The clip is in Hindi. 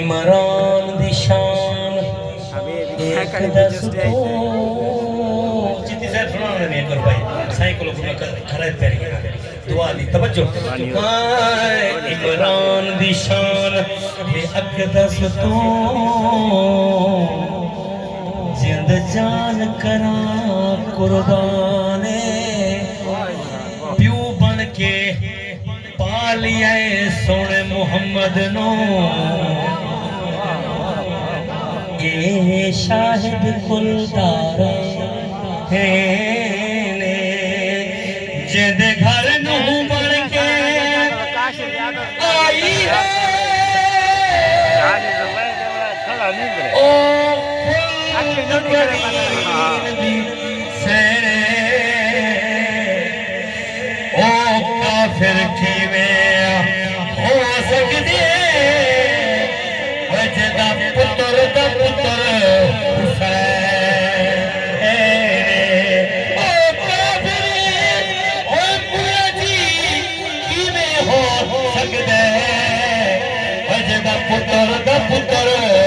इमरान दी शान एक दस तो जितनी साहब सुना उन्होंने मेरे कर भाई साइकिल को खराब कर गया दुआ दी तवज्जो इमरान दी शान एक दस तो जिंद जान करा कुर्बाने प्यू बन के पालिया सोने मुहम्मद नो ये शाहिद कुलदार है जिंद घर नू बन के आई है ओ सेरे ओ काफिर खीवे हो सकती वजदा पुत्र दा पुत्र हुसैन ओ काफिर ओ पूरा जी खीवे हो सकते वजदा पुत्र दा पुत्र